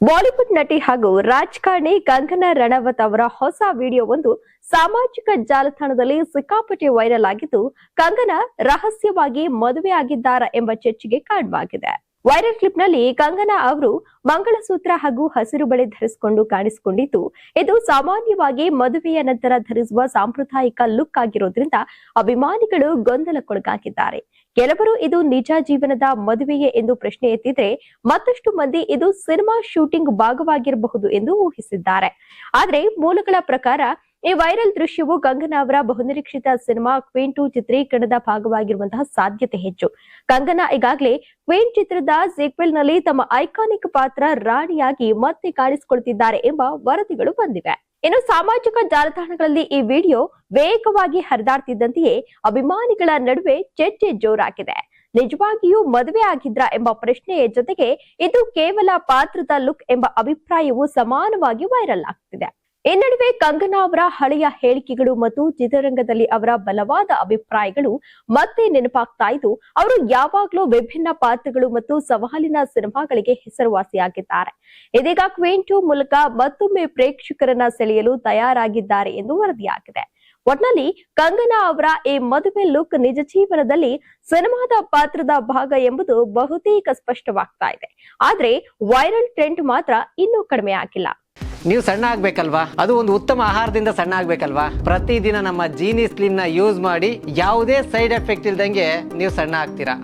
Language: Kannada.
ಬಾಲಿವುಡ್ ನಟಿ ಹಾಗೂ ರಾಜಕಾರಣಿ ಕಂಗನಾ ರಣವತ್ ಅವರ ಹೊಸ ವಿಡಿಯೋ ಒಂದು ಸಾಮಾಜಿಕ ಜಾಲತಾಣದಲ್ಲಿ ಸಿಕ್ಕಾಪಟ್ಟೆ ವೈರಲ್ ಆಗಿದ್ದು, ಕಂಗನಾ ರಹಸ್ಯವಾಗಿ ಮದುವೆಯಾಗಿದ್ದಾರಾ ಎಂಬ ಚರ್ಚೆಗೆ ಕಾರಣವಾಗಿದೆ. ವೈರಲ್ ಕ್ಲಿಪ್ ನಲ್ಲಿ ಕಂಗನಾ ಅವರು ಮಂಗಳಸೂತ್ರ ಹಾಗೂ ಹಸಿರು ಬಳೆ ಧರಿಸಿಕೊಂಡು ಕಾಣಿಸಿಕೊಂಡಿದ್ದು, ಇದು ಸಾಮಾನ್ಯವಾಗಿ ಮದುವೆಯ ನಂತರ ಧರಿಸುವ ಸಾಂಪ್ರದಾಯಿಕ ಲುಕ್ ಆಗಿರೋದ್ರಿಂದ ಅಭಿಮಾನಿಗಳು ಗೊಂದಲಕ್ಕೊಳಗಾಗಿದ್ದಾರೆ. ಕೆಲವರು ಇದು ನಿಜ ಜೀವನದ ಮದುವೆಯೇ ಎಂದು ಪ್ರಶ್ನೆ ಎತ್ತಿದ್ರೆ, ಮತ್ತಷ್ಟು ಮಂದಿ ಇದು ಸಿನಿಮಾ ಶೂಟಿಂಗ್ ಭಾಗವಾಗಿರಬಹುದು ಎಂದು ಊಹಿಸಿದ್ದಾರೆ. ಆದರೆ ಮೂಲಗಳ ಪ್ರಕಾರ ಈ ವೈರಲ್ ದೃಶ್ಯವು ಕಂಗನಾ ಅವರ ಬಹುನಿರೀಕ್ಷಿತ ಸಿನಿಮಾ ಕ್ವೀನ್ 2 ಚಿತ್ರೀಕರಣದ ಭಾಗವಾಗಿರುವಂತಹ ಸಾಧ್ಯತೆ ಹೆಚ್ಚು. ಕಂಗನಾ ಈಗಾಗಲೇ ಕ್ವೀನ್ ಚಿತ್ರದ ಸೀಕ್ವೆಲ್ ನಲ್ಲಿ ತಮ್ಮ ಐಕಾನಿಕ್ ಪಾತ್ರ ರಾಣಿಯಾಗಿ ಮತ್ತೆ ಕಾಣಿಸಿಕೊಳ್ತಿದ್ದಾರೆ ಎಂಬ ವರದಿಗಳು ಬಂದಿವೆ. ಇನ್ನು ಸಾಮಾಜಿಕ ಜಾಲತಾಣಗಳಲ್ಲಿ ಈ ವಿಡಿಯೋ ವೇಗವಾಗಿ ಹರಿದಾಡ್ತಿದ್ದಂತೆಯೇ ಅಭಿಮಾನಿಗಳ ನಡುವೆ ಚರ್ಚೆ ಜೋರಾಗಿದೆ. ನಿಜವಾಗಿಯೂ ಮದುವೆ ಆಗಿದ್ರಾ ಎಂಬ ಪ್ರಶ್ನೆಯ ಜೊತೆಗೆ ಇದು ಕೇವಲ ಪಾತ್ರದ ಲುಕ್ ಎಂಬ ಅಭಿಪ್ರಾಯವು ಸಮಾನವಾಗಿ ವೈರಲ್ ಆಗ್ತಿದೆ. ಈ ನಡುವೆ ಕಂಗನಾ ಅವರ ಹಳೆಯ ಹೇಳಿಕೆಗಳು ಮತ್ತು ಚಿತ್ರರಂಗದಲ್ಲಿ ಅವರ ಬಲವಾದ ಅಭಿಪ್ರಾಯಗಳು ಮತ್ತೆ ನೆನಪಾಗ್ತಾ ಇದ್ದು, ಅವರು ಯಾವಾಗಲೂ ವಿಭಿನ್ನ ಪಾತ್ರಗಳು ಮತ್ತು ಸವಾಲಿನ ಸಿನಿಮಾಗಳಿಗೆ ಹೆಸರುವಾಸಿಯಾಗಿದ್ದಾರೆ. ಇದೀಗ ಕ್ವೀನ್ 2 ಮೂಲಕ ಮತ್ತೊಮ್ಮೆ ಪ್ರೇಕ್ಷಕರನ್ನ ಸೆಳೆಯಲು ತಯಾರಾಗಿದ್ದಾರೆ ಎಂದು ವರದಿಯಾಗಿದೆ. ಒಟ್ನಲ್ಲಿ ಕಂಗನಾ ಅವರ ಈ ಮದುವೆ ಲುಕ್ ನಿಜ ಜೀವನದಲ್ಲಿ ಸಿನಿಮಾದ ಪಾತ್ರದ ಭಾಗ ಎಂಬುದು ಬಹುತೇಕ ಸ್ಪಷ್ಟವಾಗ್ತಾ ಇದೆ. ಆದ್ರೆ ವೈರಲ್ ಟ್ರೆಂಡ್ ಮಾತ್ರ ಇನ್ನೂ ಕಡಿಮೆ ಆಗಿಲ್ಲ. ನೀವು ಸಣ್ಣ ಆಗ್ಬೇಕಲ್ವಾ? ಅದು ಒಂದು ಉತ್ತಮ ಆಹಾರದಿಂದ ಸಣ್ಣ ಆಗ್ಬೇಕಲ್ವಾ? ಪ್ರತಿದಿನ ನಮ್ಮ ಜೀನಿ ಸ್ಲಿಮ್ ನ ಯೂಸ್ ಮಾಡಿ ಯಾವುದೇ ಸೈಡ್ ಎಫೆಕ್ಟ್ ಇಲ್ದಂಗೆ ನೀವು ಸಣ್ಣ ಆಗ್ತೀರಾ.